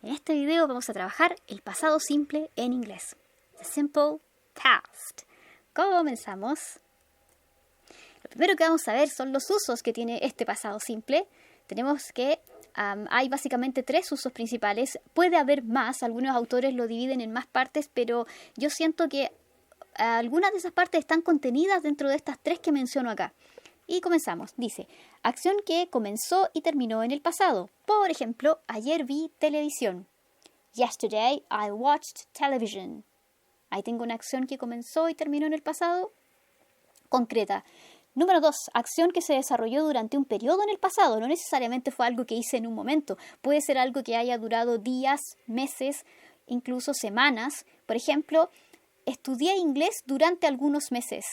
En este video vamos a trabajar el pasado simple en inglés. The simple past. Comenzamos. Lo primero que vamos a ver son los usos que tiene este pasado simple. Tenemos que hay básicamente 3 usos principales. Puede haber más, algunos autores lo dividen en más partes, pero yo siento que algunas de esas partes están contenidas dentro de estas 3 que menciono acá. Y comenzamos. Dice, acción que comenzó y terminó en el pasado. Por ejemplo, ayer vi televisión. Yesterday I watched television. Ahí tengo una acción que comenzó y terminó en el pasado. Concreta. Número 2. Acción que se desarrolló durante un periodo en el pasado. No necesariamente fue algo que hice en un momento. Puede ser algo que haya durado días, meses, incluso semanas. Por ejemplo, estudié inglés durante algunos meses.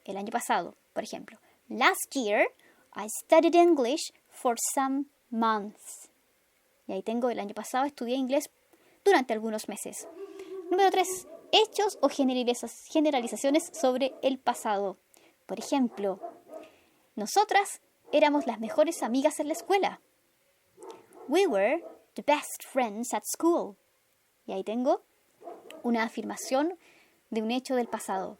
El año pasado, por ejemplo. Last year, I studied English for some months. Y ahí tengo el año pasado, estudié inglés durante algunos meses. Número 3. Hechos o generalizaciones sobre el pasado. Por ejemplo, nosotras éramos las mejores amigas en la escuela. We were the best friends at school. Y ahí tengo una afirmación de un hecho del pasado.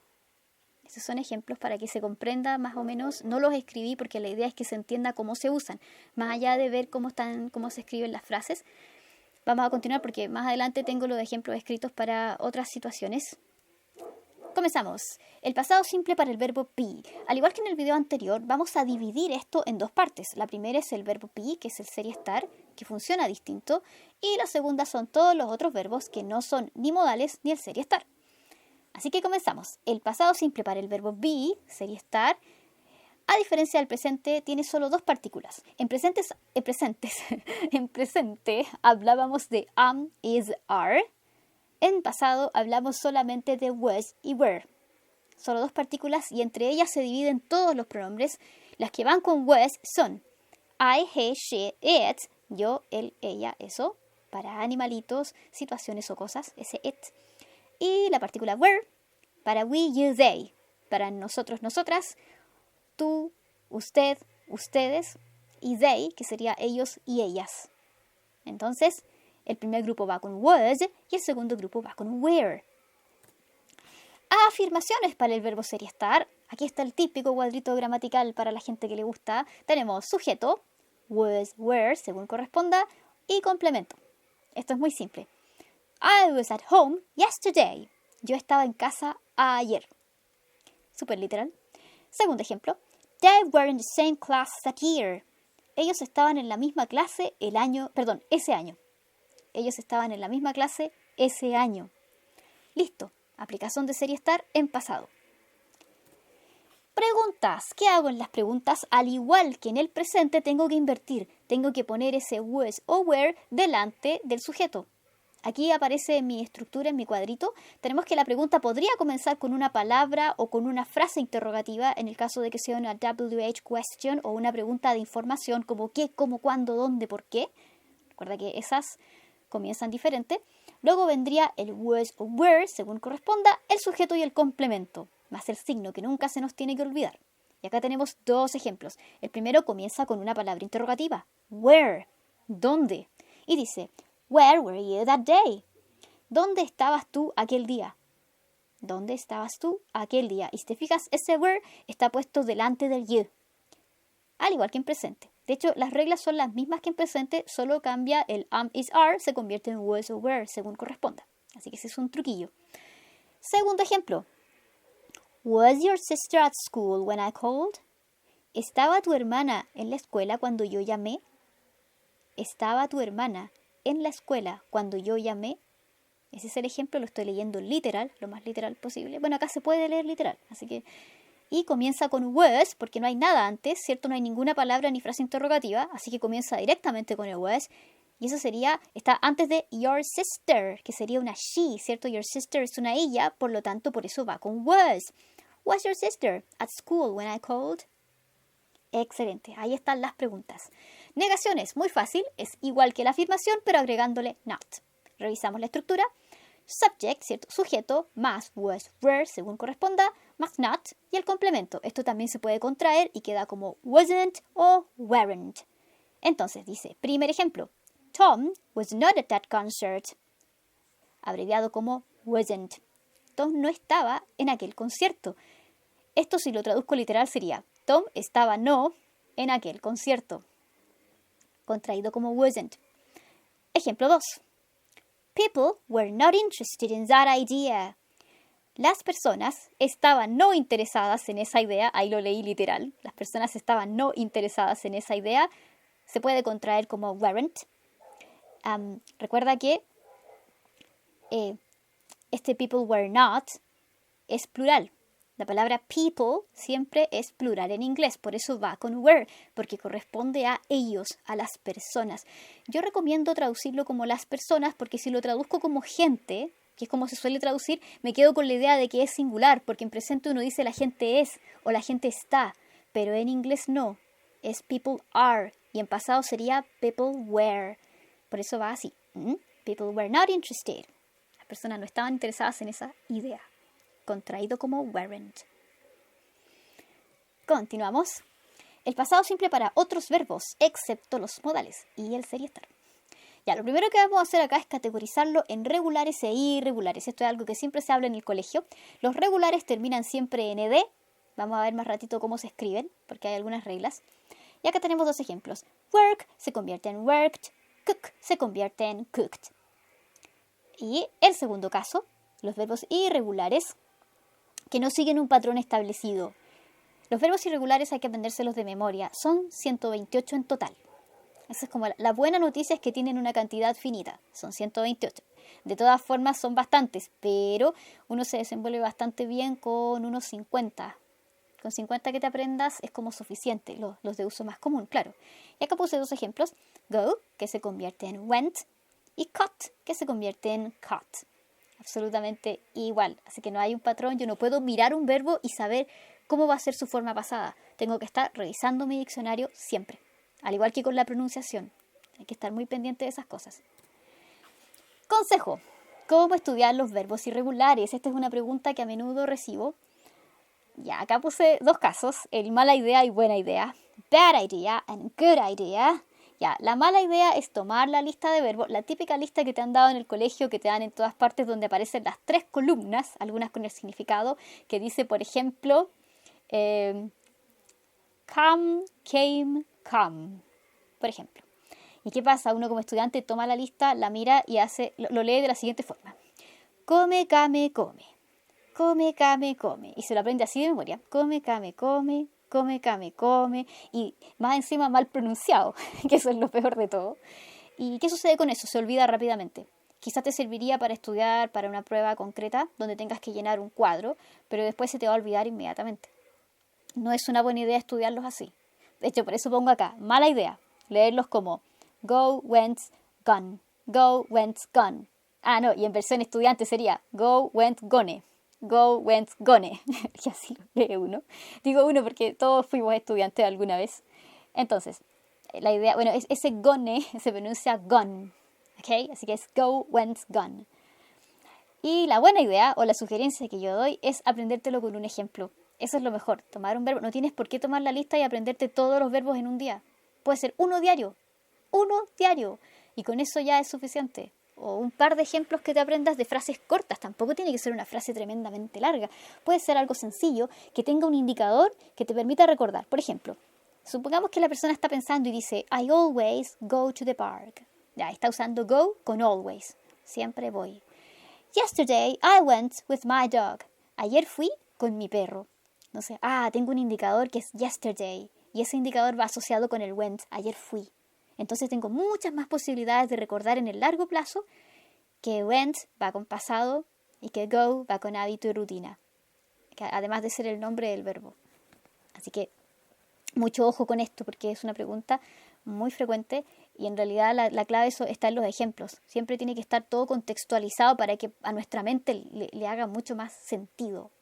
Esos son ejemplos para que se comprenda más o menos. No los escribí porque la idea es que se entienda cómo se usan. Más allá de ver cómo se escriben las frases, vamos a continuar porque más adelante tengo los ejemplos escritos para otras situaciones. Comenzamos. El pasado simple para el verbo be. Al igual que en el video anterior, vamos a dividir esto en 2 partes. La primera es el verbo be, que es el ser y estar, que funciona distinto. Y la segunda son todos los otros verbos que no son ni modales ni el ser y estar. Así que comenzamos. El pasado simple para el verbo be, ser y estar, a diferencia del presente, tiene solo 2 partículas. En presente hablábamos de am, is, are. En pasado hablamos solamente de was y were. Solo 2 partículas y entre ellas se dividen todos los pronombres. Las que van con was son I, he, she, it, yo, él, ella, eso, para animalitos, situaciones o cosas, ese it. Y la partícula were para we, you, they, para nosotros, nosotras, tú, usted, ustedes, y they, que sería ellos y ellas. Entonces, el primer grupo va con was y el segundo grupo va con were. Afirmaciones para el verbo ser y estar. Aquí está el típico cuadrito gramatical para la gente que le gusta. Tenemos sujeto, was, were, según corresponda, y complemento. Esto es muy simple. I was at home yesterday. Yo estaba en casa ayer. Súper literal. Segundo ejemplo. They were in the same class that year. Ellos estaban en la misma clase ese año. Ellos estaban en la misma clase ese año. Listo. Aplicación de ser y estar en pasado. Preguntas. ¿Qué hago en las preguntas? Al igual que en el presente tengo que invertir. Tengo que poner ese was o were delante del sujeto. Aquí aparece mi estructura en mi cuadrito. Tenemos que la pregunta podría comenzar con una palabra o con una frase interrogativa, en el caso de que sea una WH question o una pregunta de información como qué, cómo, cuándo, dónde, por qué. Recuerda que esas comienzan diferente. Luego vendría el was o were, según corresponda, el sujeto y el complemento, más el signo que nunca se nos tiene que olvidar. Y acá tenemos 2 ejemplos. El primero comienza con una palabra interrogativa. Where, ¿dónde? Y dice, where were you that day? ¿Dónde estabas tú aquel día? ¿Dónde estabas tú aquel día? Y si te fijas, ese where está puesto delante del you. Al igual que en presente. De hecho, las reglas son las mismas que en presente, solo cambia el am, is, are, se convierte en was o were, según corresponda. Así que ese es un truquillo. Segundo ejemplo. Was your sister at school when I called? ¿Estaba tu hermana en la escuela cuando yo llamé? ¿Estaba tu hermana en la escuela cuando yo llamé? Ese es el ejemplo, lo estoy leyendo literal, lo más literal posible. Bueno, acá se puede leer literal, así que... Y comienza con was, porque no hay nada antes, ¿cierto? No hay ninguna palabra ni frase interrogativa, así que comienza directamente con el was. Y eso está antes de your sister, que sería una she, ¿cierto? Your sister es una ella, por lo tanto, por eso va con was. Was your sister at school when I called? Excelente, ahí están las preguntas. Negaciones, muy fácil, es igual que la afirmación, pero agregándole not. Revisamos la estructura. Subject, ¿cierto? Sujeto, más was, were, según corresponda, más not, y el complemento. Esto también se puede contraer y queda como wasn't o weren't. Entonces dice, primer ejemplo, Tom was not at that concert. Abreviado como wasn't. Tom no estaba en aquel concierto. Esto, si lo traduzco literal, sería Tom estaba no en aquel concierto. Contraído como wasn't. Ejemplo 2. People were not interested in that idea. Las personas estaban no interesadas en esa idea. Ahí lo leí literal. Las personas estaban no interesadas en esa idea. Se puede contraer como weren't. Recuerda que este people were not es plural. La palabra people siempre es plural en inglés, por eso va con were, porque corresponde a ellos, a las personas. Yo recomiendo traducirlo como las personas, porque si lo traduzco como gente, que es como se suele traducir, me quedo con la idea de que es singular, porque en presente uno dice la gente es o la gente está, pero en inglés no, es people are, y en pasado sería people were. Por eso va así. People were not interested. Las personas no estaban interesadas en esa idea. Contraído como weren't. Continuamos. El pasado simple para otros verbos, excepto los modales y el ser y estar. Ya, lo primero que vamos a hacer acá es categorizarlo en regulares e irregulares. Esto es algo que siempre se habla en el colegio. Los regulares terminan siempre en ed. Vamos a ver más ratito cómo se escriben, porque hay algunas reglas. Y acá tenemos dos ejemplos. Work se convierte en worked. Cook se convierte en cooked. Y el segundo caso, los verbos irregulares que no siguen un patrón establecido. Los verbos irregulares hay que aprendérselos de memoria. Son 128 en total. Esa es como la buena noticia, es que tienen una cantidad finita. Son 128. De todas formas son bastantes, pero uno se desenvuelve bastante bien con unos 50. Con 50 que te aprendas es como suficiente, los de uso más común, claro. Y acá puse dos ejemplos. Go, que se convierte en went, y cut, que se convierte en cut. Absolutamente igual. Así que no hay un patrón. Yo no puedo mirar un verbo y saber cómo va a ser su forma pasada. Tengo que estar revisando mi diccionario siempre. Al igual que con la pronunciación. Hay que estar muy pendiente de esas cosas. Consejo. ¿Cómo estudiar los verbos irregulares? Esta es una pregunta que a menudo recibo. Ya, acá puse dos casos. El mala idea y buena idea. Bad idea and good idea. Ya, la mala idea es tomar la lista de verbos, la típica lista que te han dado en el colegio, que te dan en todas partes, donde aparecen las 3 columnas, algunas con el significado, que dice, por ejemplo, come, came, come, por ejemplo. ¿Y qué pasa? Uno como estudiante toma la lista, la mira y lo lee de la siguiente forma. Come, came, come. Come, came, come. Y se lo aprende así de memoria. Come, came, come. Come, came, come, y más encima mal pronunciado, que eso es lo peor de todo. ¿Y qué sucede con eso? Se olvida rápidamente. Quizás te serviría para estudiar para una prueba concreta donde tengas que llenar un cuadro, pero después se te va a olvidar inmediatamente. No es una buena idea estudiarlos así. De hecho, por eso pongo acá, mala idea, leerlos como go, went, gone. Go, went, gone. Ah, no, y en versión estudiante sería go, went, gone. Go, went, gone. Y así lo lee uno. Digo uno porque todos fuimos estudiantes alguna vez. Entonces, la idea, bueno, ese gone se pronuncia gone. ¿Ok? Así que es go, went, gone. Y la buena idea o la sugerencia que yo doy es aprendértelo con un ejemplo. Eso es lo mejor. Tomar un verbo. No tienes por qué tomar la lista y aprenderte todos los verbos en un día. Puede ser uno diario. Uno diario. Y con eso ya es suficiente. O un par de ejemplos que te aprendas de frases cortas. Tampoco tiene que ser una frase tremendamente larga. Puede ser algo sencillo que tenga un indicador que te permita recordar. Por ejemplo, supongamos que la persona está pensando y dice I always go to the park. Ya, está usando go con always. Siempre voy. Yesterday I went with my dog. Ayer fui con mi perro. No sé, tengo un indicador que es yesterday. Y ese indicador va asociado con el went. Ayer fui. Entonces tengo muchas más posibilidades de recordar en el largo plazo que went va con pasado y que go va con hábito y rutina, además de ser el nombre del verbo. Así que mucho ojo con esto, porque es una pregunta muy frecuente y en realidad la clave está en los ejemplos. Siempre tiene que estar todo contextualizado para que a nuestra mente le haga mucho más sentido.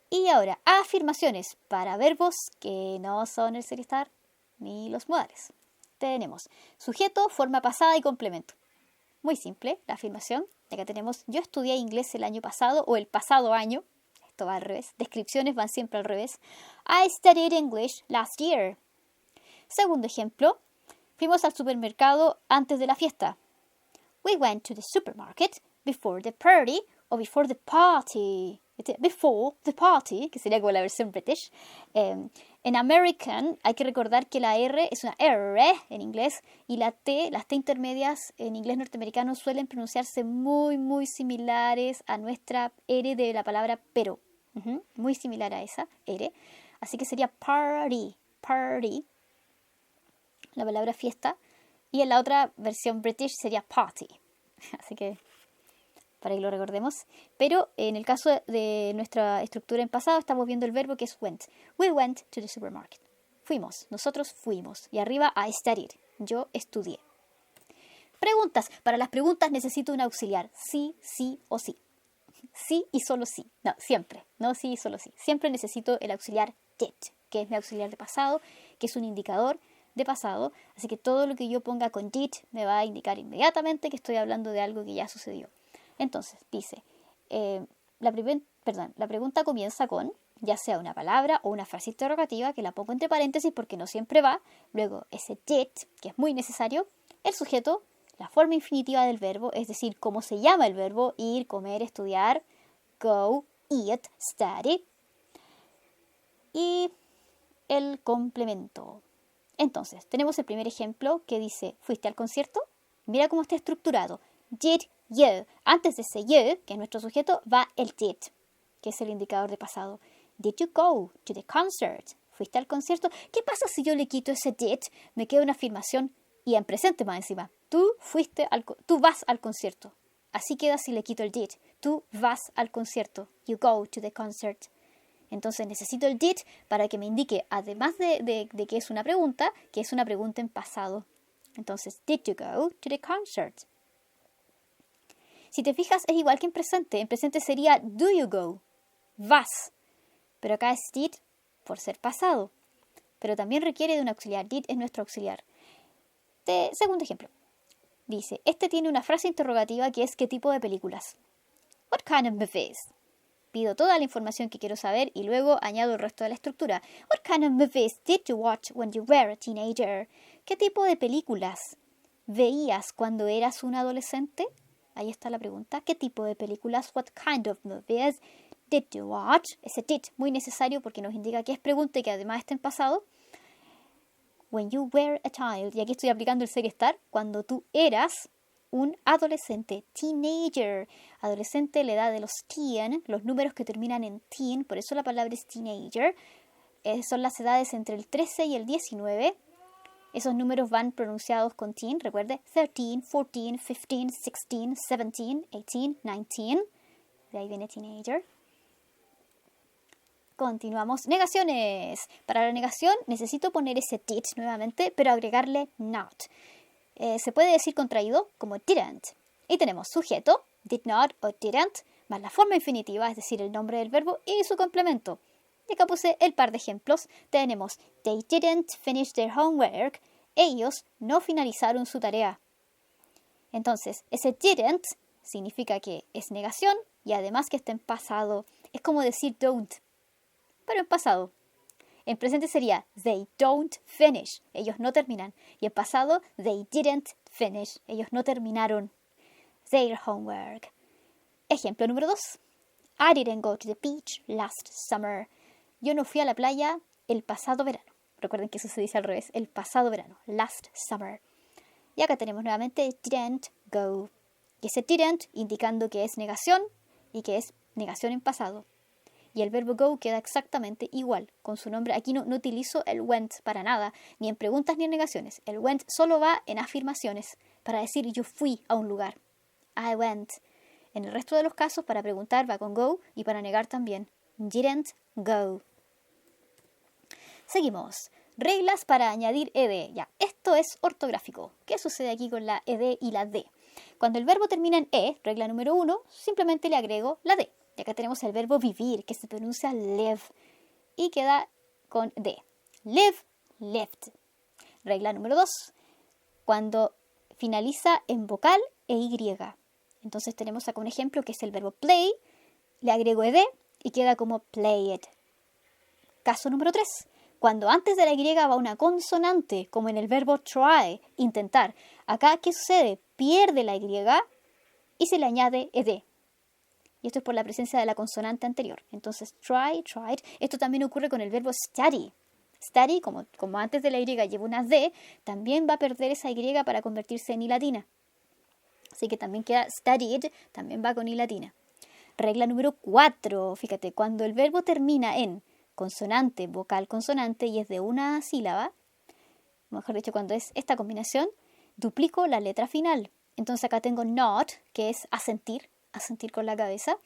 Y ahora, afirmaciones para verbos que no son el ser y estar ni los modales. Tenemos sujeto, forma pasada y complemento. Muy simple la afirmación. Acá tenemos yo estudié inglés el año pasado o el pasado año. Esto va al revés. Descripciones van siempre al revés. I studied English last year. Segundo ejemplo. Fuimos al supermercado antes de la fiesta. We went to the supermarket before the party o before the party. Before the party, que sería como la versión British. En American hay que recordar que la R es una R en inglés y las T intermedias en inglés norteamericano suelen pronunciarse muy, muy similares a nuestra R de la palabra pero. Muy similar a esa R. Así que sería party, la palabra fiesta. Y en la otra versión British sería party. Así que para que lo recordemos. Pero en el caso de nuestra estructura en pasado estamos viendo el verbo que es went. We went to the supermarket. Fuimos, nosotros fuimos. Y arriba I studied. Yo estudié. Preguntas. Para las preguntas necesito un auxiliar. Sí, sí o sí. Sí y solo sí. No, siempre. No sí y solo sí. Siempre necesito el auxiliar did, que es mi auxiliar de pasado, que es un indicador de pasado. Así que todo lo que yo ponga con did me va a indicar inmediatamente que estoy hablando de algo que ya sucedió. Entonces, dice, la pregunta comienza con, ya sea una palabra o una frase interrogativa, que la pongo entre paréntesis porque no siempre va. Luego, ese did, que es muy necesario. El sujeto, la forma infinitiva del verbo, es decir, cómo se llama el verbo, ir, comer, estudiar, go, eat, study. Y el complemento. Entonces, tenemos el primer ejemplo que dice, ¿fuiste al concierto? Mira cómo está estructurado. Did you. Antes de ese you, que es nuestro sujeto, va el did, que es el indicador de pasado. Did you go to the concert? ¿Fuiste al concierto? ¿Qué pasa si yo le quito ese did? Me queda una afirmación y en presente más encima. Tú vas al concierto. Así queda si le quito el did. Tú vas al concierto. You go to the concert. Entonces necesito el did para que me indique, además de que es una pregunta en pasado. Entonces, did you go to the concert? Si te fijas, es igual que en presente. En presente sería do you go? Vas. Pero acá es did por ser pasado. Pero también requiere de un auxiliar. Did es nuestro auxiliar. Segundo ejemplo. Dice, este tiene una frase interrogativa que es ¿qué tipo de películas? What kind of movies? Pido toda la información que quiero saber y luego añado el resto de la estructura. What kind of movies did you watch when you were a teenager? ¿Qué tipo de películas veías cuando eras un adolescente? Ahí está la pregunta. ¿Qué tipo de películas? What kind of movies did you watch? Ese did, muy necesario porque nos indica que es pregunta y que además está en pasado. When you were a child. Y aquí estoy aplicando el ser estar. Cuando tú eras un adolescente. Teenager. Adolescente, la edad de los teen. Los números que terminan en teen. Por eso la palabra es teenager. Son las edades entre el 13 y el 19. Esos números van pronunciados con teen, recuerde, 13, 14, 15, 16, 17, 18, 19. De ahí viene teenager. Continuamos. Negaciones. Para la negación necesito poner ese did nuevamente, pero agregarle not. Se puede decir contraído como didn't. Y tenemos sujeto, did not o didn't, más la forma infinitiva, es decir, el nombre del verbo y su complemento. Y acá puse el par de ejemplos. Tenemos, they didn't finish their homework. Ellos no finalizaron su tarea. Entonces, ese didn't significa que es negación y además que está en pasado. Es como decir don't, pero en pasado. En presente sería, they don't finish. Ellos no terminan. Y en pasado, they didn't finish. Ellos no terminaron their homework. Ejemplo número 2. I didn't go to the beach last summer. Yo no fui a la playa el pasado verano. Recuerden que eso se dice al revés, el pasado verano, last summer. Y acá tenemos nuevamente didn't go. Y ese didn't indicando que es negación y que es negación en pasado. Y el verbo go queda exactamente igual con su nombre. Aquí no utilizo el went para nada, ni en preguntas ni en negaciones. El went solo va en afirmaciones, para decir yo fui a un lugar. I went. En el resto de los casos, para preguntar va con go y para negar también. Didn't go. Seguimos. Reglas para añadir ed. Ya, esto es ortográfico. ¿Qué sucede aquí con la ed y la d? Cuando el verbo termina en e, regla número 1, simplemente le agrego la d. Y acá tenemos el verbo vivir, que se pronuncia live. Y queda con d. Live, lived. Regla número 2. Cuando finaliza en vocal e y. Entonces tenemos acá un ejemplo que es el verbo play. Le agrego ed y queda como played. Caso número 3. Cuando antes de la Y va una consonante, como en el verbo try, intentar. Acá, ¿qué sucede? Pierde la Y y se le añade ed. Y esto es por la presencia de la consonante anterior. Entonces, try, tried. Esto también ocurre con el verbo study. Study, como antes de la Y lleva una D, también va a perder esa Y para convertirse en I latina. Así que también queda studied, también va con I latina. Regla número 4. Fíjate, cuando el verbo termina en consonante, vocal, consonante y es de una sílaba, mejor dicho, cuando es esta combinación, duplico la letra final. Entonces acá tengo not, que es asentir con la cabeza,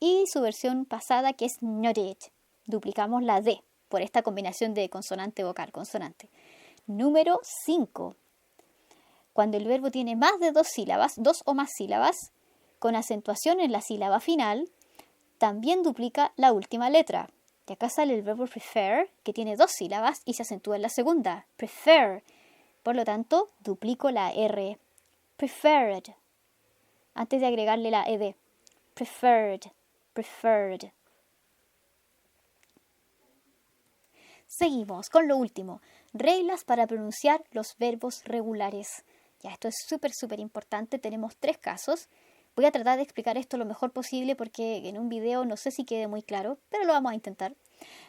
y su versión pasada, que es nodded. Duplicamos la D por esta combinación de consonante, vocal, consonante. Número 5. Cuando el verbo tiene más de 2 sílabas, 2 o más sílabas, con acentuación en la sílaba final, también duplica la última letra. Y acá sale el verbo prefer, que tiene 2 sílabas y se acentúa en la segunda. Prefer. Por lo tanto, duplico la R. Preferred. Antes de agregarle la ed. Preferred. Preferred. Seguimos con lo último. Reglas para pronunciar los verbos regulares. Ya, esto es súper importante. Tenemos 3 casos. Voy a tratar de explicar esto lo mejor posible porque en un video no sé si quede muy claro, pero lo vamos a intentar.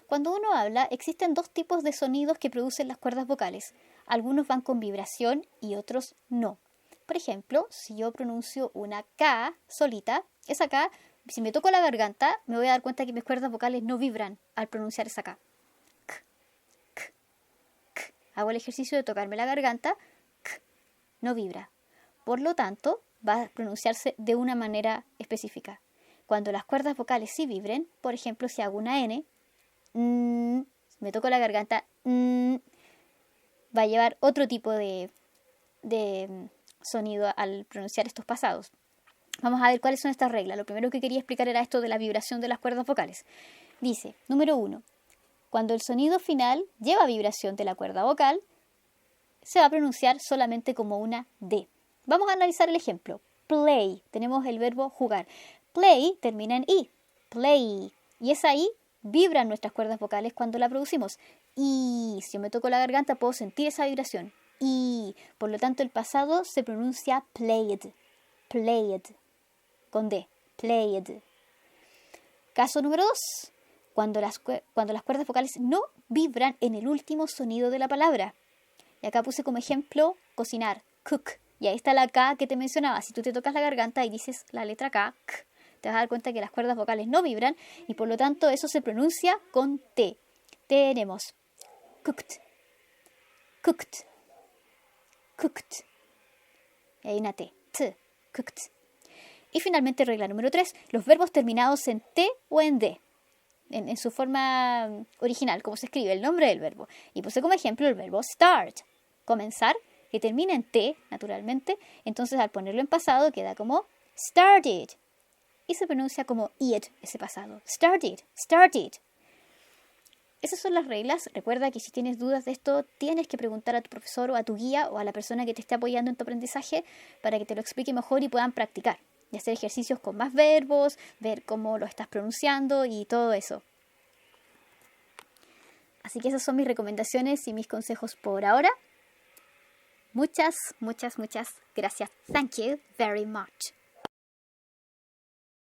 Cuando uno habla, existen 2 tipos de sonidos que producen las cuerdas vocales. Algunos van con vibración y otros no. Por ejemplo, si yo pronuncio una K solita, esa K, si me toco la garganta, me voy a dar cuenta que mis cuerdas vocales no vibran al pronunciar esa K. K, k, k. Hago el ejercicio de tocarme la garganta, k, no vibra. Por lo tanto, va a pronunciarse de una manera específica. Cuando las cuerdas vocales sí vibren, por ejemplo, si hago una N, me toco la garganta, va a llevar otro tipo de sonido al pronunciar estos pasados. Vamos a ver cuáles son estas reglas. Lo primero que quería explicar era esto de la vibración de las cuerdas vocales. Dice, número 1, cuando el sonido final lleva vibración de la cuerda vocal, se va a pronunciar solamente como una D. Vamos a analizar el ejemplo. Play. Tenemos el verbo jugar. Play termina en I. Play. Y esa I vibran nuestras cuerdas vocales cuando la producimos. Y si yo me toco la garganta puedo sentir esa vibración. Y por lo tanto el pasado se pronuncia played. Played. Con D. Played. Caso número 2. Cuando las cuerdas vocales no vibran en el último sonido de la palabra. Y acá puse como ejemplo cocinar. Cook. Y ahí está la K que te mencionaba. Si tú te tocas la garganta y dices la letra K, te vas a dar cuenta que las cuerdas vocales no vibran y por lo tanto eso se pronuncia con T. Tenemos cooked, cooked, cooked. Y hay una T, cooked. Y finalmente, regla número 3, los verbos terminados en T o en D. En su forma original, como se escribe el nombre del verbo. Y puse como ejemplo el verbo start, comenzar, que termina en T, naturalmente, entonces al ponerlo en pasado queda como started. Y se pronuncia como id, ese pasado. Started, started. Esas son las reglas. Recuerda que si tienes dudas de esto, tienes que preguntar a tu profesor o a tu guía o a la persona que te esté apoyando en tu aprendizaje para que te lo explique mejor y puedan practicar. Y hacer ejercicios con más verbos, ver cómo lo estás pronunciando y todo eso. Así que esas son mis recomendaciones y mis consejos por ahora. Muchas gracias. Thank you very much.